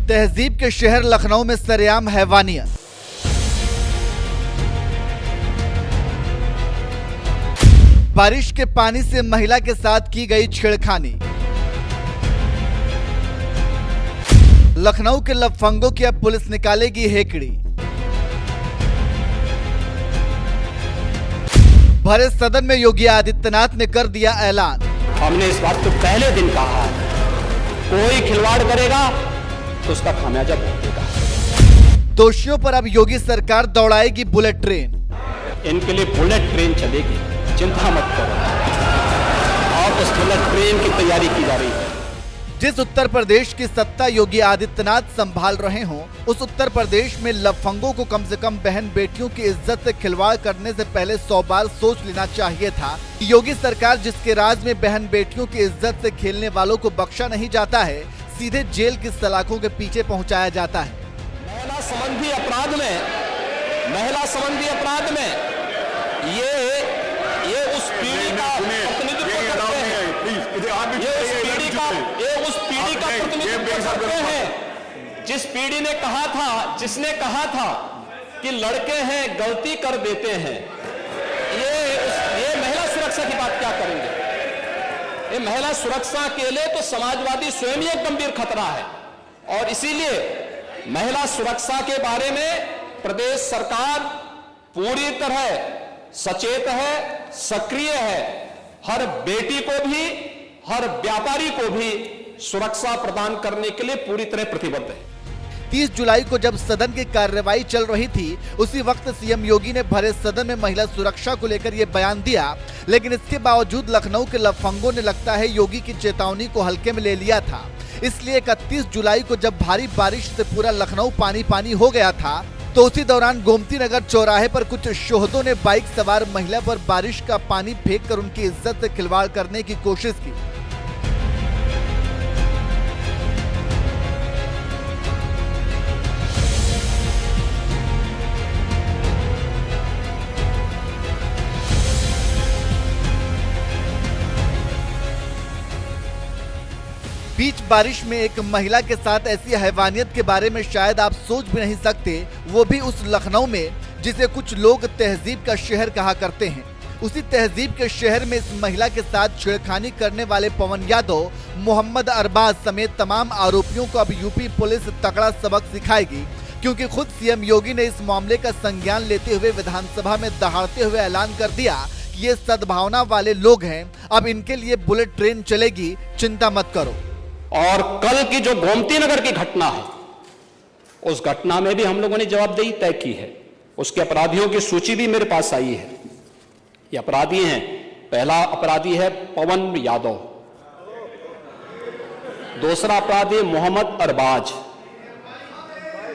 तहजीब के शहर लखनऊ में सरेआम हैवानियत। बारिश के पानी से महिला के साथ की गई छेड़खानी। लखनऊ के लफंगों की अब पुलिस निकालेगी हेकड़ी। भरे सदन में योगी आदित्यनाथ ने कर दिया ऐलान। हमने इस बात को पहले दिन कहा है, कोई खिलवाड़ करेगा तो उसका खामियाजा भुगतेगा। दोषियों पर अब योगी सरकार दौड़ाएगी बुलेट ट्रेन। इनके लिए बुलेट ट्रेन चलेगी, चिंता मत करो। और उस बुलेट ट्रेन की तैयारी की जा रही है। जिस उत्तर प्रदेश की सत्ता योगी आदित्यनाथ संभाल रहे हों, उस उत्तर प्रदेश में लफंगों को कम से कम बहन बेटियों की इज्जत से खिलवाड़ करने से पहले 100 बार सोच लेना चाहिए था कि योगी सरकार जिसके राज में बहन बेटियों की इज्जत से खेलने वालों को बख्शा नहीं जाता है, सीधे जेल की सलाखों के पीछे पहुंचाया जाता है। महिला संबंधी अपराध में ये उस पीढ़ी का प्रतिनिधित्व करते हैं। ये उस पीढ़ी का प्रतिनिधित्व करते हैं जिस पीढ़ी ने जिसने कहा था कि लड़के हैं गलती कर देते हैं। ये महिला सुरक्षा की बात क्या करेंगे? ये महिला सुरक्षा के लिए तो समाजवादी स्वयं ही एक गंभीर खतरा है। और इसीलिए महिला सुरक्षा के बारे में प्रदेश सरकार पूरी तरह सचेत है, सक्रिय है। हर बेटी को भी, हर व्यापारी को भी सुरक्षा प्रदान करने के लिए पूरी तरह प्रतिबद्ध है। 30 जुलाई को जब सदन की कार्रवाई चल रही थी, उसी वक्त सीएम योगी ने भरे सदन में महिला सुरक्षा को लेकर यह बयान दिया। लेकिन इसके बावजूद लखनऊ के लफंगों ने लगता है योगी की चेतावनी को हल्के में ले लिया था। इसलिए 31 जुलाई को जब भारी बारिश से पूरा लखनऊ पानी पानी हो गया था, तो उसी दौरान गोमती नगर चौराहे पर कुछ शोहदों ने बाइक सवार महिला पर बारिश का पानी फेंककर उनकी इज्जत से खिलवाड़ करने की कोशिश की। बीच बारिश में एक महिला के साथ ऐसी हैवानियत के बारे में शायद आप सोच भी नहीं सकते, वो भी उस लखनऊ में जिसे कुछ लोग तहजीब का शहर कहा करते हैं। उसी तहजीब के शहर में इस महिला के साथ छेड़खानी करने वाले पवन यादव, मोहम्मद अरबाज समेत तमाम आरोपियों को अब यूपी पुलिस तगड़ा सबक सिखाएगी, क्योंकि खुद सीएम योगी ने इस मामले का संज्ञान लेते हुए विधानसभा में दहाड़ते हुए ऐलान कर दिया कि ये सद्भावना वाले लोग हैं, अब इनके लिए बुलेट ट्रेन चलेगी, चिंता मत करो। और कल की जो गोमती नगर की घटना है, उस घटना में भी हम लोगों ने जवाबदेही तय की है। उसके अपराधियों की सूची भी मेरे पास आई है। ये अपराधी हैं। पहला अपराधी है पवन यादव, दूसरा अपराधी मोहम्मद अरबाज।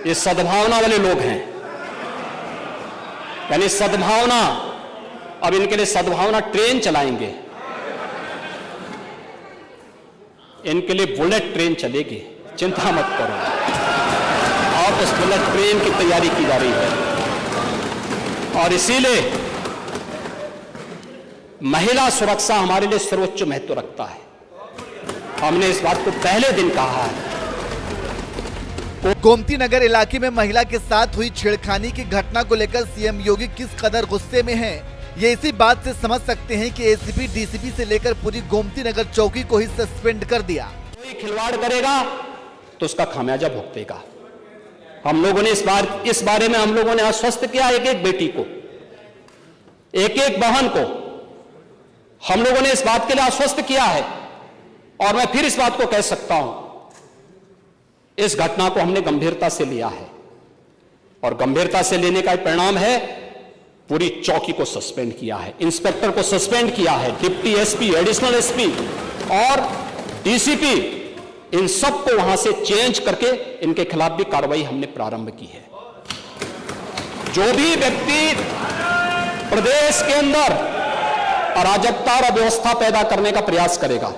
ये सद्भावना वाले लोग हैं, यानी सद्भावना, अब इनके लिए सद्भावना ट्रेन चलाएंगे। इनके लिए बुलेट ट्रेन चलेगी, चिंता मत करो। और उस बुलेट ट्रेन की तैयारी की जा रही है। और इसीलिए महिला सुरक्षा हमारे लिए सर्वोच्च महत्व रखता है। हमने इस बात को पहले दिन कहा है। गोमती नगर इलाके में महिला के साथ हुई छेड़खानी की घटना को लेकर सीएम योगी किस कदर गुस्से में हैं, ये इसी बात से समझ सकते हैं कि एसीपी, डीसीपी से लेकर पूरी गोमती नगर चौकी को ही सस्पेंड कर दिया। कोई खिलवाड़ करेगा तो उसका खामियाजा भुगतेगा। हम लोगों ने इस बारे में हम लोगों ने आश्वस्त किया, एक एक बेटी को, एक एक बहन को हम लोगों ने इस बात के लिए आश्वस्त किया है। और मैं फिर इस बात को कह सकता हूं, इस घटना को हमने गंभीरता से लिया है। और गंभीरता से लेने का परिणाम है पूरी चौकी को सस्पेंड किया है, इंस्पेक्टर को सस्पेंड किया है, डिप्टी एसपी, एडिशनल एसपी और डीसीपी, इन सबको वहां से चेंज करके इनके खिलाफ भी कार्रवाई हमने प्रारंभ की है। जो भी व्यक्ति प्रदेश के अंदर अराजकता और अव्यवस्था पैदा करने का प्रयास करेगा,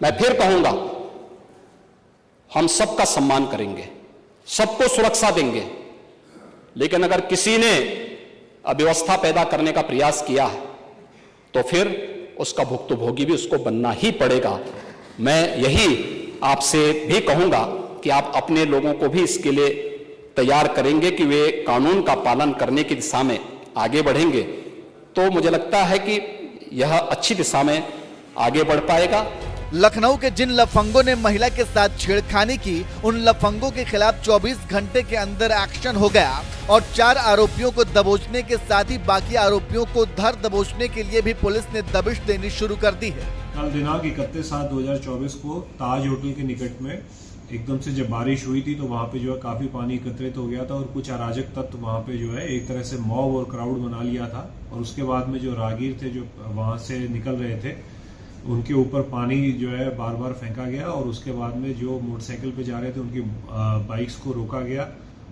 मैं फिर कहूंगा, हम सबका सम्मान करेंगे, सबको सुरक्षा देंगे। लेकिन अगर किसी ने अव्यवस्था पैदा करने का प्रयास किया है तो फिर उसका भुक्तभोगी भी उसको बनना ही पड़ेगा। मैं यही आपसे भी कहूंगा कि आप अपने लोगों को भी इसके लिए तैयार करेंगे कि वे कानून का पालन करने की दिशा में आगे बढ़ेंगे, तो मुझे लगता है कि यह अच्छी दिशा में आगे बढ़ पाएगा। लखनऊ के जिन लफंगों ने महिला के साथ छेड़खानी की, उन लफंगों के खिलाफ 24 घंटे के अंदर एक्शन हो गया और 4 आरोपियों को दबोचने के साथ ही बाकी आरोपियों को धर दबोचने के लिए भी पुलिस ने दबिश देनी शुरू कर दी है। कल दिनांक 31/7/2024 को ताज होटल के निकट में एकदम से जब बारिश हुई थी तो वहाँ पे जो है काफी पानी एकत्रित हो गया था और कुछ अराजक तत्व वहाँ पे जो है एक तरह से मॉब और क्राउड बना लिया था और उसके बाद में जो राहगीर थे जो वहाँ से निकल रहे थे उनके ऊपर पानी जो है बार बार फेंका गया और उसके बाद में जो मोटरसाइकिल पे जा रहे थे उनकी बाइक्स को रोका गया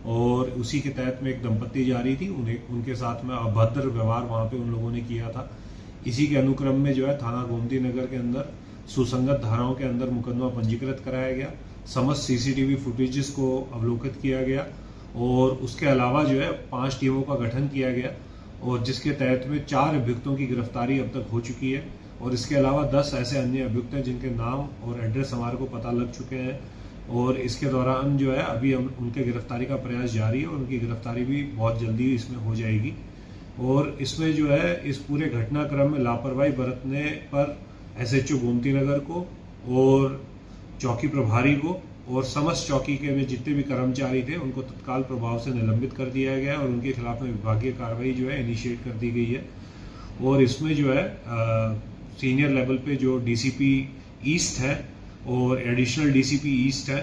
और उसी के तहत में एक दंपत्ति जा रही थी, उनके साथ में अभद्र व्यवहार वहाँ पे उन लोगों ने किया था। इसी के अनुक्रम में जो है थाना गोमती नगर के अंदर सुसंगत धाराओं के अंदर मुकदमा पंजीकृत कराया गया, समस्त सीसीटीवी फुटेजेस को अवलोकित किया गया और उसके अलावा जो है 5 टीमों का गठन किया गया और जिसके तहत में 4 अभियुक्तों की गिरफ्तारी अब तक हो चुकी है और इसके अलावा 10 ऐसे अन्य अभियुक्त हैं जिनके नाम और एड्रेस हमारे को पता लग चुके हैं और इसके दौरान जो है अभी हम उनके गिरफ्तारी का प्रयास जारी है और उनकी गिरफ्तारी भी बहुत जल्दी इसमें हो जाएगी। और इसमें जो है इस पूरे घटनाक्रम में लापरवाही बरतने पर SHO गोमती नगर को और चौकी प्रभारी को और समस्त चौकी के में जितने भी कर्मचारी थे उनको तत्काल प्रभाव से निलंबित कर दिया गया और उनके खिलाफ में विभागीय कार्रवाई जो है इनिशिएट कर दी गई है। और इसमें जो है सीनियर लेवल पे जो DCP ईस्ट है और एडिशनल DCP ईस्ट है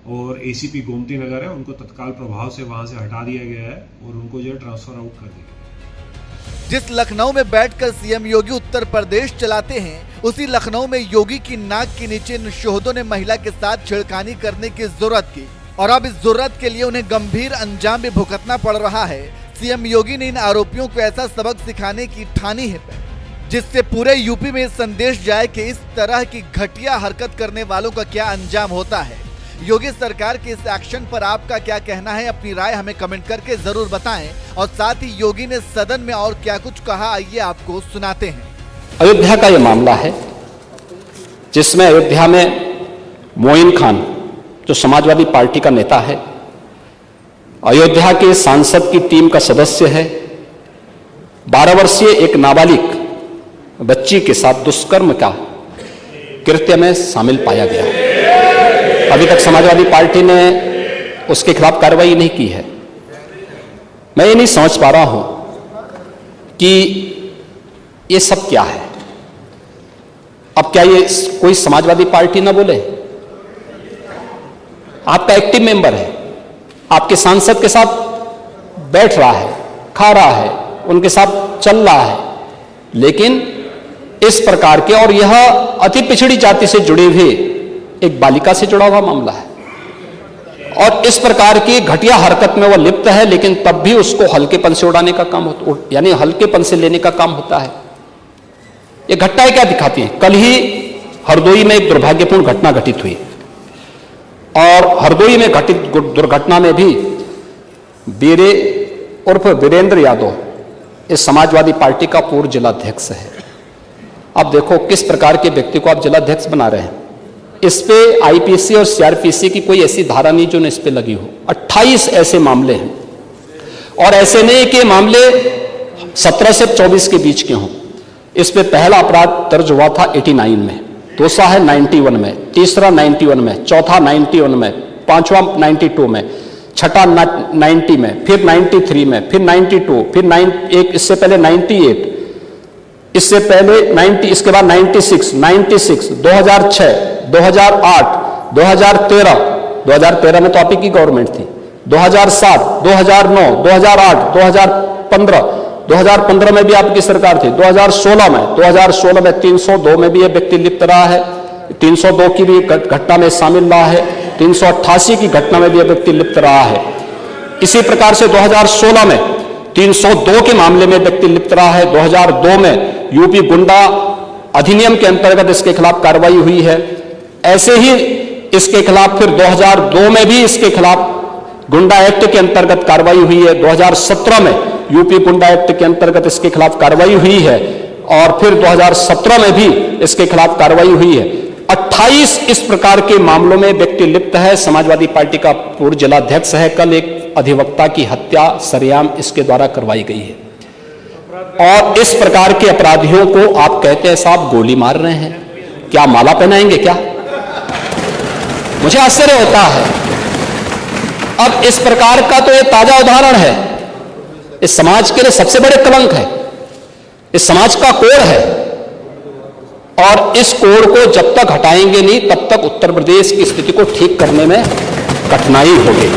और ACP गोमती नगर है उनको तत्काल प्रभाव से वहां से हटा दिया गया है और उनको जो है ट्रांसफर आउट कर दिया गया। जिस लखनऊ में बैठकर सीएम योगी उत्तर प्रदेश चलाते हैं, उसी लखनऊ में योगी की नाक के नीचे इन शोहदों ने महिला के साथ छेड़खानी करने की जरूरत की और अब इस जरूरत के लिए उन्हें गंभीर अंजाम भी भुगतना पड़ रहा है। सीएम योगी ने इन आरोपियों को ऐसा सबक सिखाने की ठानी है जिससे पूरे यूपी में संदेश जाए कि इस तरह की घटिया हरकत करने वालों का क्या अंजाम होता है। योगी सरकार के इस एक्शन पर आपका क्या कहना है? अपनी राय हमें कमेंट करके जरूर बताएं और साथ ही योगी ने सदन में और क्या कुछ कहा, आइए आपको सुनाते हैं। अयोध्या का यह मामला है जिसमें अयोध्या में मोइन खान जो समाजवादी पार्टी का नेता है, अयोध्या के सांसद की टीम का सदस्य है, 12 वर्षीय एक नाबालिग बच्ची के साथ दुष्कर्म का कृत्य में शामिल पाया गया। अभी तक समाजवादी पार्टी ने उसके खिलाफ कार्रवाई नहीं की है। मैं ये नहीं समझ पा रहा हूं कि ये सब क्या है। अब क्या ये कोई समाजवादी पार्टी ना बोले? आपका एक्टिव मेंबर है, आपके सांसद के साथ बैठ रहा है, खा रहा है, उनके साथ चल रहा है, लेकिन इस प्रकार के और यह अति पिछड़ी जाति से जुड़े हुए एक बालिका से जुड़ा हुआ मामला है और इस प्रकार की घटिया हरकत में वह लिप्त है, लेकिन तब भी उसको हल्केपन से उड़ाने का काम होता, यानी हल्केपन से लेने का काम होता है। ये घटनाएं क्या दिखाती हैं? कल ही हरदोई में एक दुर्भाग्यपूर्ण घटना घटित हुई और हरदोई में घटित दुर्घटना में भी बीरे उर्फ वीरेंद्र यादव इस समाजवादी पार्टी का पूर्व जिलाध्यक्ष है। अब देखो किस प्रकार के व्यक्ति को आप जिलाध्यक्ष बना रहे हैं। इस पे IPC और CRPC की कोई ऐसी धारा नहीं जो इस पे लगी हो। 28 ऐसे मामले हैं और ऐसे नहीं कि मामले 17 से 24 के बीच के हों। इस पे पहला अपराध दर्ज हुआ था 89 में, दूसरा है 91 में, तीसरा 91 में, चौथा 91 में, पांचवा 92 में, छठा 90 में, फिर 93 में, फिर 92, फिर इससे पहले 98, इससे पहले 90, इसके बाद 96, 2006, 2008, 2013 में तो आप ही की गवर्नमेंट थी, 2007, 2009, 2008, 2015 में भी आपकी सरकार थी, 2016 में 302 में भी यह व्यक्ति लिप्त रहा है, 302 की भी घटना में शामिल रहा है, 388 की घटना में भी यह व्यक्ति लिप्त रहा है। इसी प्रकार से 2016 में 302 के मामले में व्यक्ति लिप्त रहा है। 2002 में यूपी गुंडा अधिनियम के अंतर्गत इसके खिलाफ कार्रवाई हुई है। ऐसे ही इसके खिलाफ फिर 2002 में भी इसके खिलाफ गुंडा एक्ट के अंतर्गत कार्रवाई हुई है। 2017 में यूपी गुंडा एक्ट के अंतर्गत इसके खिलाफ कार्रवाई हुई है और फिर 2017 में भी इसके खिलाफ कार्रवाई हुई है। 28 इस प्रकार के मामलों में व्यक्ति लिप्त है। समाजवादी पार्टी का पूर्व जिलाध्यक्ष है। कल एक अधिवक्ता की हत्या सरेआम इसके द्वारा करवाई गई है। और इस प्रकार के अपराधियों को आप कहते हैं साहब गोली मार रहे हैं, क्या माला पहनाएंगे क्या? मुझे आश्चर्य होता है। अब इस प्रकार का तो ये ताजा उदाहरण है, इस समाज के लिए सबसे बड़े कलंक है, इस समाज का कोड है। और इस कोड को जब तक हटाएंगे नहीं तब तक उत्तर प्रदेश की स्थिति को ठीक करने में कठिनाई होगी।